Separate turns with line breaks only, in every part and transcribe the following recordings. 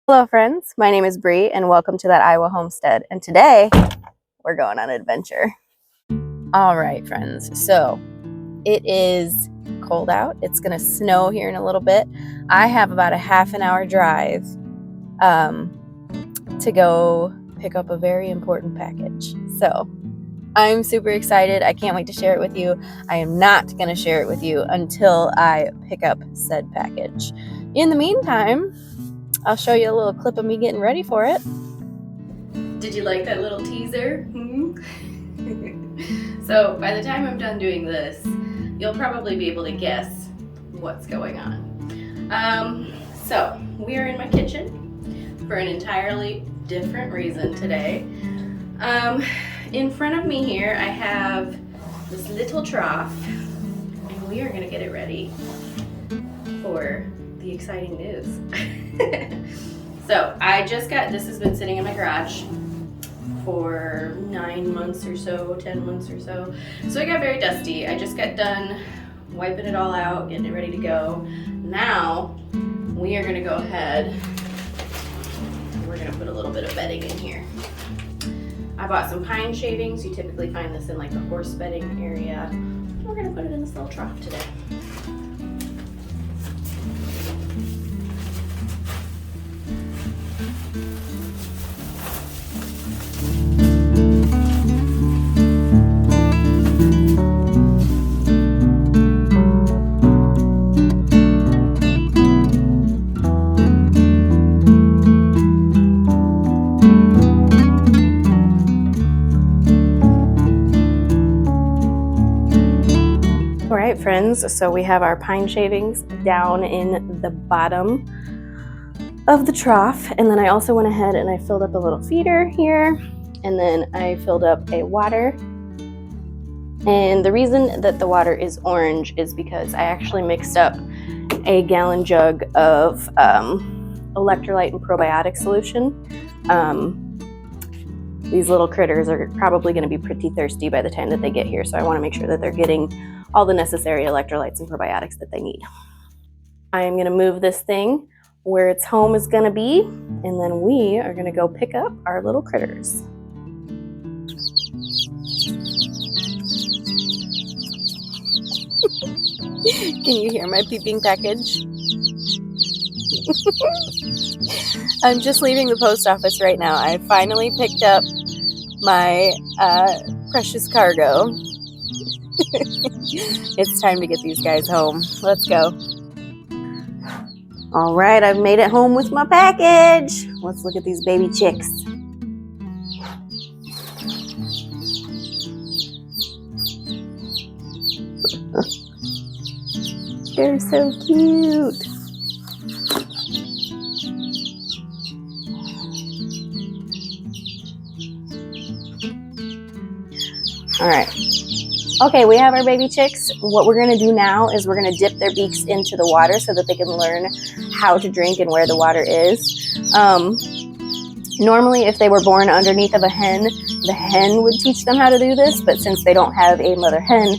Hello friends, my name is Bree and welcome to that Iowa homestead, and today we're going on an adventure. All right friends, so it is cold out. It's gonna snow here in a little bit. I have about a half an hour drive to go pick up a very important package. So I'm super excited. I can't wait to share it with you. I am not gonna share it with you until I pick up said package. In the meantime, I'll show you a little clip of me getting ready for it. Did you like that little teaser? So by the time I'm done doing this, you'll probably be able to guess what's going on. So we are in my kitchen for an entirely different reason today. In front of me here, I have this little trough, and we are gonna get it ready for the exciting news. So I just got, this has been sitting in my garage for 9 months or so, 10 months or so. So it got very dusty. I just got done wiping it all out, getting it ready to go. Now we are gonna go ahead, we're gonna put a little bit of bedding in here. I bought some pine shavings. You typically find this in like the horse bedding area. We're gonna put it in this little trough today. All right, friends, so we have our pine shavings down in the bottom of the trough, and then I also went ahead and I filled up a little feeder here, and then I filled up a water. And the reason that the water is orange is because I actually mixed up a gallon jug of electrolyte and probiotic solution. These little critters are probably going to be pretty thirsty by the time that they get here, so I want to make sure that they're getting all the necessary electrolytes and probiotics that they need. I am going to move this thing where its home is going to be, and then we are going to go pick up our little critters. Can you hear my peeping package? I'm just leaving the post office right now. I finally picked up my precious cargo. It's time to get these guys home. Let's go. All right, I've made it home with my package. Let's look at these baby chicks. They're so cute. All right. Okay, we have our baby chicks. What we're gonna do now is we're gonna dip their beaks into the water so that they can learn how to drink and where the water is. Normally, if they were born underneath of a hen, the hen would teach them how to do this, but since they don't have a mother hen,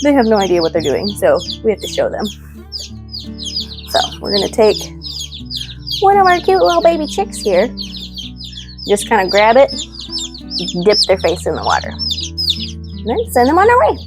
they have no idea what they're doing, so we have to show them. So we're gonna take one of our cute little baby chicks here, just kind of grab it, dip their face in the water, and then send them on their way.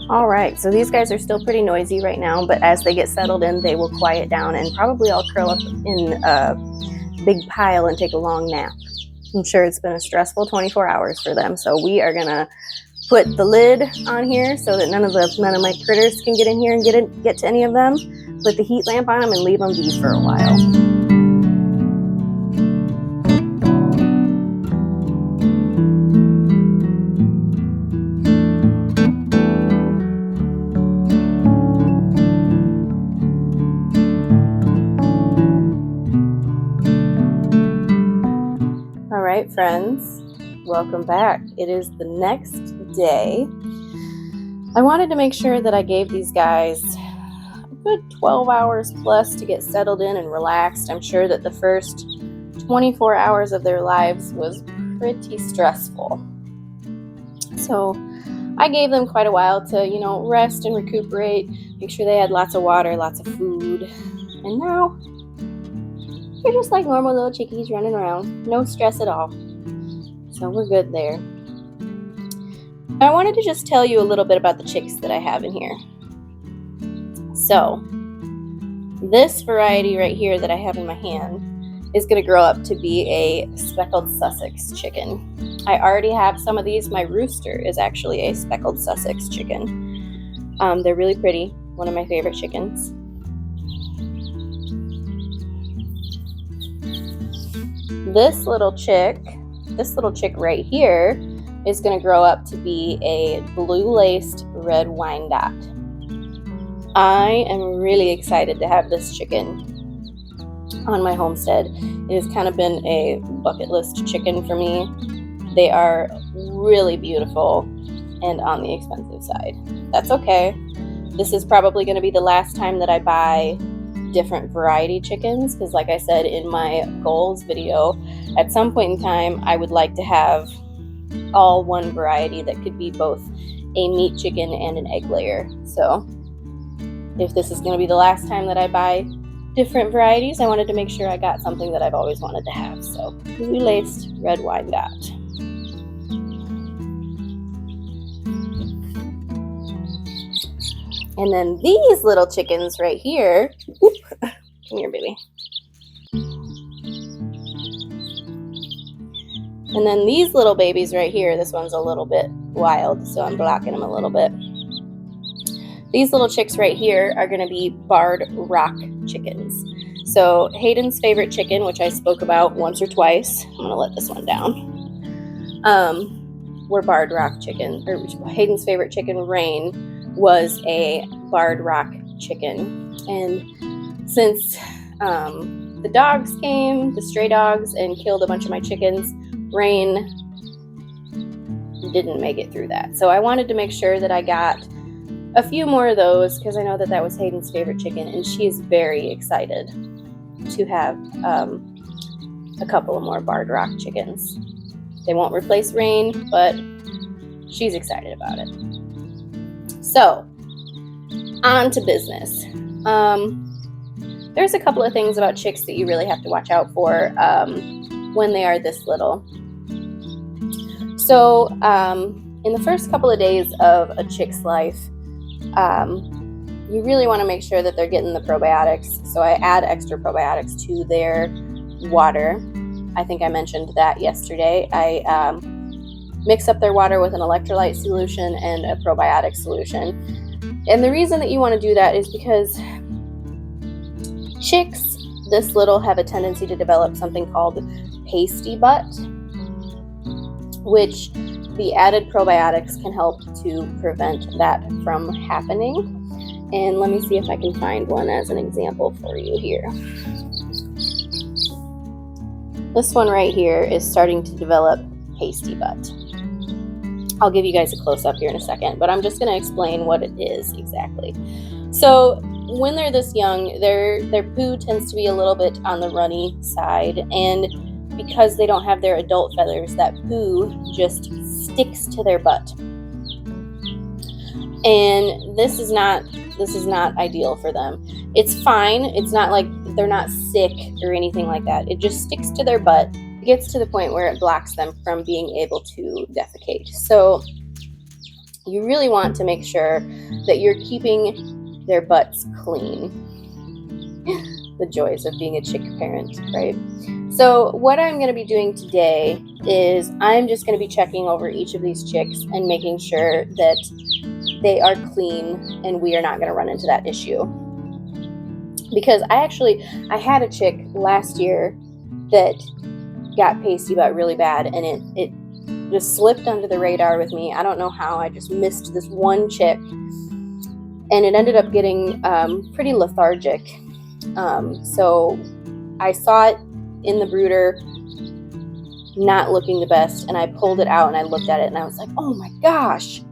All right, so these guys are still pretty noisy right now, but as they get settled in, they will quiet down and probably all curl up in a big pile and take a long nap. I'm sure it's been a stressful 24 hours for them, so we are gonna put the lid on here so that none of my critters can get in here and get to any of them. Put the heat lamp on them and leave them be for a while. right, friends, welcome back. It is the next day. I wanted to make sure that I gave these guys a good 12 hours plus to get settled in and relaxed. I'm sure that the first 24 hours of their lives was pretty stressful. So I gave them quite a while to, rest and recuperate, make sure they had lots of water, lots of food. And now they're just like normal little chickies running around. No stress at all. So we're good there. I wanted to just tell you a little bit about the chicks that I have in here. So this variety right here that I have in my hand is going to grow up to be a speckled Sussex chicken. I already have some of these. My rooster is actually a speckled Sussex chicken. They're really pretty. One of my favorite chickens. This little chick right here is going to grow up to be a blue-laced red Wyandotte. I am really excited to have this chicken on my homestead. It has kind of been a bucket list chicken for me. They are really beautiful and on the expensive side. That's okay. This is probably going to be the last time that I buy different variety chickens, because like I said in my goals video, at some point in time I would like to have all one variety that could be both a meat chicken and an egg layer. So if this is going to be the last time that I buy different varieties, I wanted to make sure I got something that I've always wanted to have. So blue-laced red Wyandotte. And then these little chickens right here, come here, baby. And then these little babies right here, this one's a little bit wild, so I'm blocking them a little bit. These little chicks right here are going to be barred rock chickens. So Hayden's favorite chicken, which I spoke about once or twice, I'm going to let this one down, were barred rock chicken. Or Hayden's favorite chicken, Rain, was a barred rock chicken. And since the dogs came, the stray dogs, and killed a bunch of my chickens, Rain didn't make it through that. So I wanted to make sure that I got a few more of those, because I know that was Hayden's favorite chicken, and she is very excited to have a couple of more barred rock chickens. They won't replace Rain, but she's excited about it. So, on to business. There's a couple of things about chicks that you really have to watch out for when they are this little. So, in the first couple of days of a chick's life, you really want to make sure that they're getting the probiotics. So I add extra probiotics to their water. I think I mentioned that yesterday. I mix up their water with an electrolyte solution and a probiotic solution. And the reason that you want to do that is because chicks this little have a tendency to develop something called pasty butt, which the added probiotics can help to prevent that from happening. And let me see if I can find one as an example for you here. This one right here is starting to develop pasty butt. I'll give you guys a close-up here in a second, but I'm just going to explain what it is exactly. So when they're this young, their poo tends to be a little bit on the runny side, and because they don't have their adult feathers, that poo just sticks to their butt. And this is not ideal for them. It's fine. It's not like they're not sick or anything like that. It just sticks to their butt. It gets to the point where it blocks them from being able to defecate. So you really want to make sure that you're keeping their butts clean. The joys of being a chick parent, right? So what I'm going to be doing today is I'm just going to be checking over each of these chicks and making sure that they are clean and we are not going to run into that issue. Because I had a chick last year that got pasty butt really bad, and it just slipped under the radar with me. I don't know how. I just missed this one chick, and it ended up getting pretty lethargic. So I saw it in the brooder not looking the best, and I pulled it out and I looked at it and I was like, oh my gosh,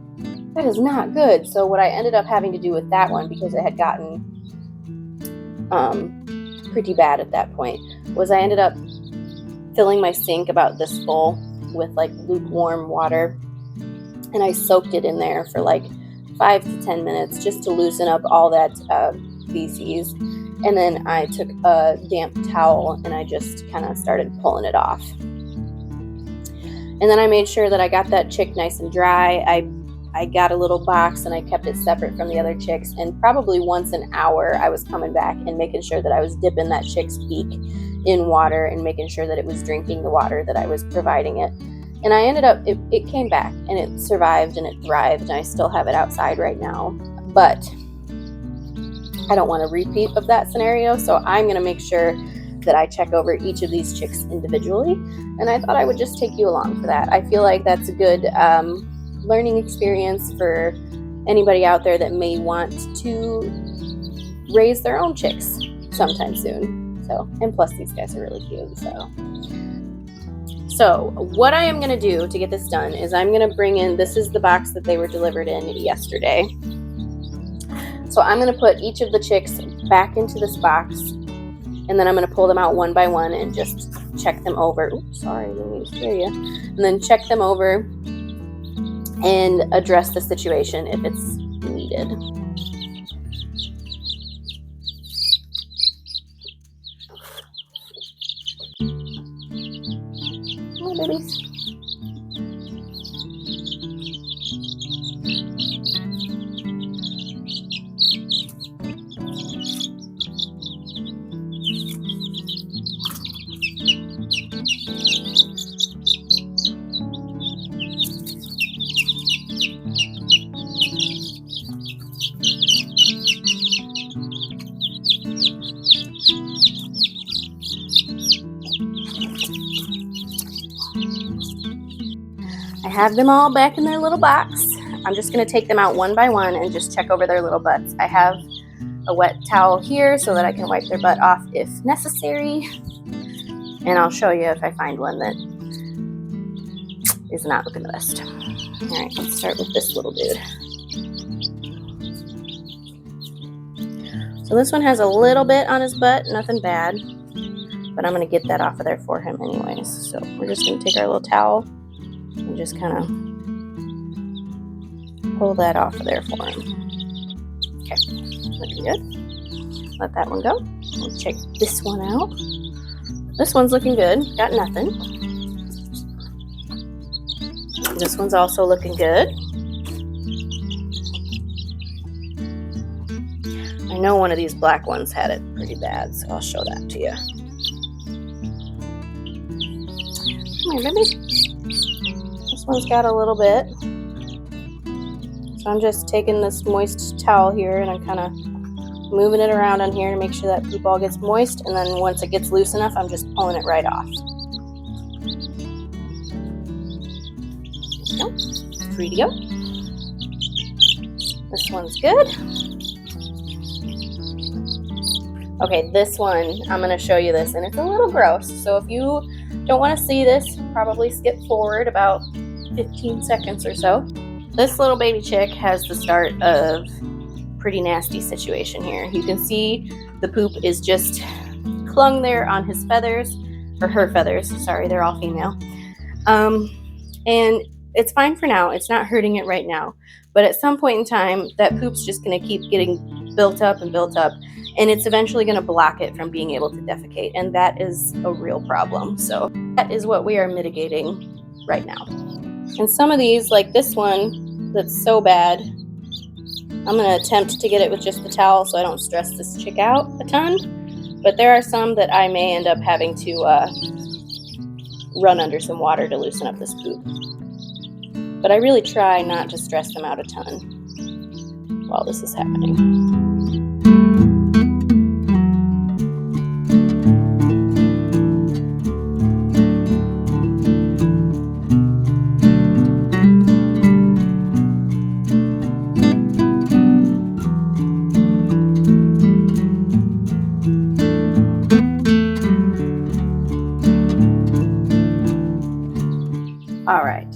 that is not good. So what I ended up having to do with that one, because it had gotten pretty bad at that point, was I ended up filling my sink about this full with like lukewarm water, and I soaked it in there for like 5 to 10 minutes just to loosen up all that feces. And then I took a damp towel and I just kind of started pulling it off. And then I made sure that I got that chick nice and dry. I got a little box and I kept it separate from the other chicks, and probably once an hour I was coming back and making sure that I was dipping that chick's beak in water and making sure that it was drinking the water that I was providing it. And I ended up, it came back and it survived and it thrived, and I still have it outside right now. But I don't want a repeat of that scenario, so I'm going to make sure that I check over each of these chicks individually. And I thought I would just take you along for that. I feel like that's a good learning experience for anybody out there that may want to raise their own chicks sometime soon. So, and plus these guys are really cute. So what I am going to do to get this done is I'm going to bring in, this is the box that they were delivered in yesterday. So I'm going to put each of the chicks back into this box, and then I'm going to pull them out one by one and just check them over. Oops, sorry, I didn't mean to scare you. And then check them over and address the situation if it's needed. Hi, babies. I have them all back in their little box. I'm just going to take them out one by one and just check over their little butts. I have a wet towel here so that I can wipe their butt off if necessary. And I'll show you if I find one that is not looking the best. All right, let's start with this little dude. So this one has a little bit on his butt, nothing bad, but I'm going to get that off of there for him anyways. So we're just going to take our little towel and just kind of pull that off of there for him. Okay, looking good. Let that one go. We'll check this one out. This one's looking good, got nothing. This one's also looking good. I know one of these black ones had it pretty bad, so I'll show that to you. Come here, baby. This one's got a little bit. So I'm just taking this moist towel here and I'm kind of moving it around on here to make sure that poop all gets moist, and then once it gets loose enough, I'm just pulling it right off. There we go. Free to go. This one's good. Okay, this one, I'm going to show you this, and it's a little gross. So if you don't want to see this, probably skip forward about 15 seconds or so. This little baby chick has the start of pretty nasty situation here. You can see the poop is just clung there on his feathers, or her feathers, sorry, they're all female. And it's fine for now, it's not hurting it right now, but at some point in time, that poop's just gonna keep getting built up, and it's eventually gonna block it from being able to defecate, and that is a real problem. So that is what we are mitigating right now. And some of these, like this one, that's so bad, I'm going to attempt to get it with just the towel so I don't stress this chick out a ton. But there are some that I may end up having to run under some water to loosen up this poop. But I really try not to stress them out a ton while this is happening.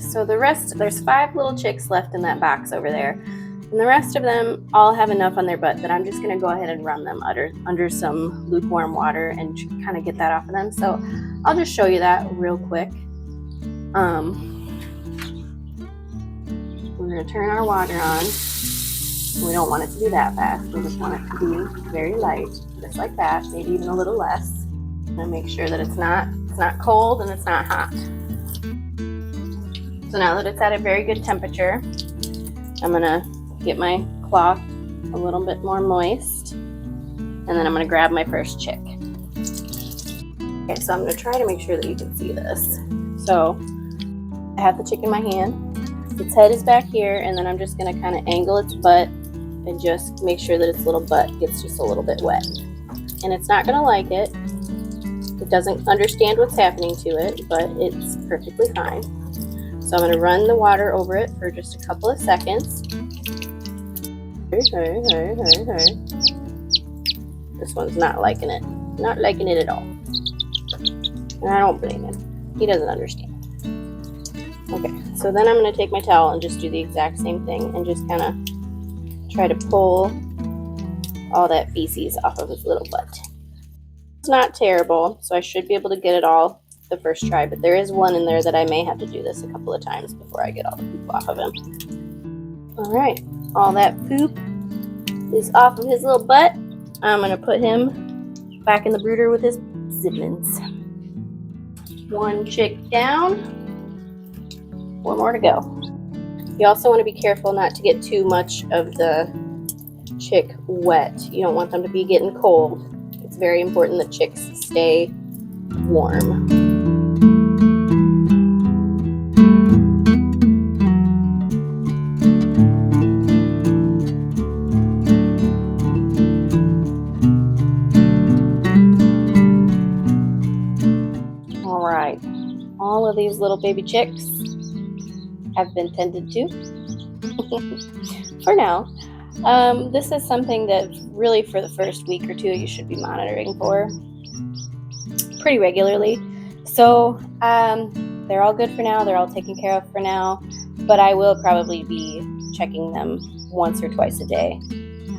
So there's 5 little chicks left in that box over there. And the rest of them all have enough on their butt that I'm just going to go ahead and run them under some lukewarm water and kind of get that off of them. So I'll just show you that real quick. We're going to turn our water on. We don't want it to be that fast. We just want it to be very light, just like that, maybe even a little less. And make sure that it's not cold and it's not hot. So now that it's at a very good temperature, I'm going to get my cloth a little bit more moist, and then I'm going to grab my first chick. Okay, so I'm going to try to make sure that you can see this. So I have the chick in my hand. Its head is back here, and then I'm just going to kind of angle its butt and just make sure that its little butt gets just a little bit wet. And it's not going to like it. It doesn't understand what's happening to it, but it's perfectly fine. So I'm going to run the water over it for just a couple of seconds. This one's not liking it. Not liking it at all. And I don't blame him. He doesn't understand. Okay, so then I'm going to take my towel and just do the exact same thing and just kind of try to pull all that feces off of his little butt. It's not terrible, so I should be able to get it all the first try, but there is one in there that I may have to do this a couple of times before I get all the poop off of him. Alright, all that poop is off of his little butt. I'm going to put him back in the brooder with his siblings. 1 chick down. 4 more to go. You also want to be careful not to get too much of the chick wet. You don't want them to be getting cold. It's very important that chicks stay warm. All right, all of these little baby chicks have been tended to for now. This is something that really for the first week or 2 you should be monitoring for pretty regularly. So they're all good for now. They're all taken care of for now, but I will probably be checking them once or twice a day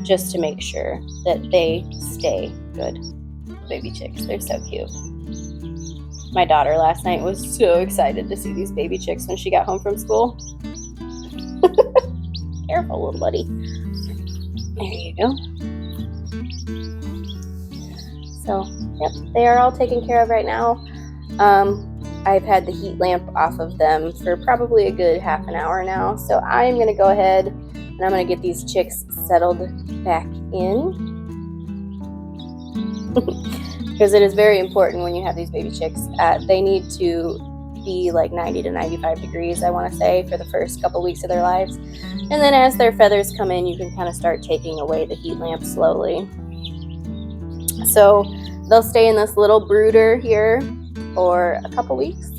just to make sure that they stay good. Baby chicks, they're so cute. My daughter last night was so excited to see these baby chicks when she got home from school. Careful, little buddy. There you go. So, yep, they are all taken care of right now. I've had the heat lamp off of them for probably a good half an hour now. So I'm going to go ahead and I'm going to get these chicks settled back in. Because it is very important when you have these baby chicks. They need to be like 90 to 95 degrees, I want to say, for the first couple weeks of their lives. And then as their feathers come in, you can kind of start taking away the heat lamp slowly. So they'll stay in this little brooder here for a couple weeks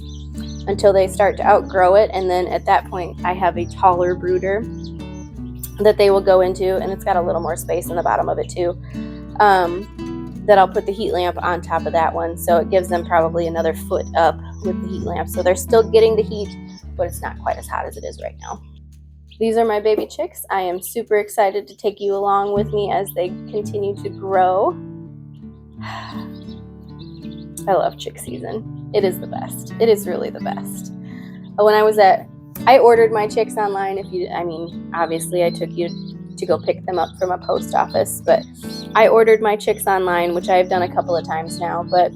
until they start to outgrow it. And then at that point, I have a taller brooder that they will go into, and it's got a little more space in the bottom of it too. That I'll put the heat lamp on top of that one, so it gives them probably another foot up with the heat lamp. So they're still getting the heat, but it's not quite as hot as it is right now. These are my baby chicks. I am super excited to take you along with me as they continue to grow. I love chick season. It is the best. It is really the best. When I ordered my chicks online. Obviously I took you to go pick them up from a post office, but I ordered my chicks online, which I've done a couple of times now. But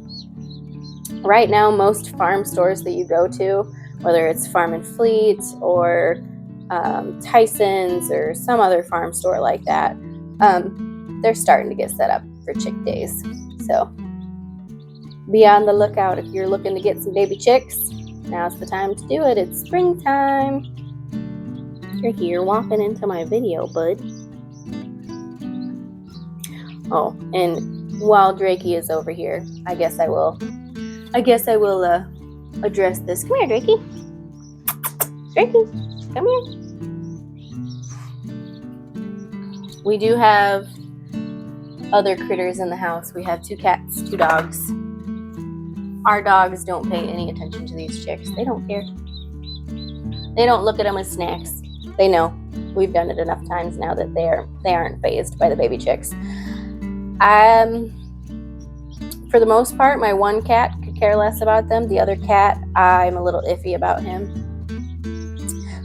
right now, most farm stores that you go to, whether it's Farm and Fleet or Tyson's or some other farm store like that, they're starting to get set up for chick days. So be on the lookout if you're looking to get some baby chicks. Now's the time to do it. It's springtime. You're here walking into my video, bud. Oh, and while Drakey is over here, I guess I will address this. Come here, Drakey. Drakey, come here. We do have other critters in the house. We have 2 cats, 2 dogs. Our dogs don't pay any attention to these chicks. They don't care. They don't look at them as snacks. They know. We've done it enough times now that they aren't fazed by the baby chicks. For the most part, my one cat could care less about them. The other cat, I'm a little iffy about him.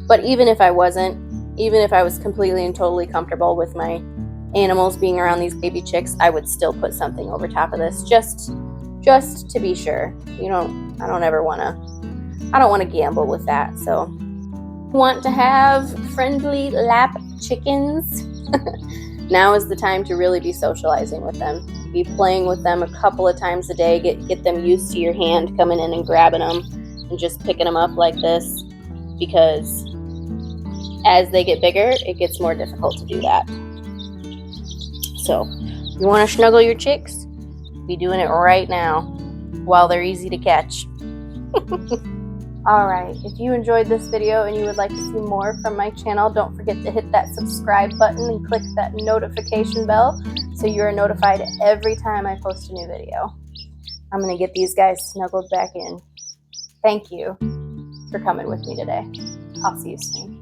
But even if I wasn't, even if I was completely and totally comfortable with my animals being around these baby chicks, I would still put something over top of this just to be sure. I don't want to gamble with that. So, want to have friendly lap chickens? Now is the time to really be socializing with them. Be playing with them a couple of times a day. Get them used to your hand coming in and grabbing them and just picking them up like this, because as they get bigger, it gets more difficult to do that. So, you want to snuggle your chicks? Be doing it right now while they're easy to catch. Alright, if you enjoyed this video and you would like to see more from my channel, don't forget to hit that subscribe button and click that notification bell so you are notified every time I post a new video. I'm going to get these guys snuggled back in. Thank you for coming with me today. I'll see you soon.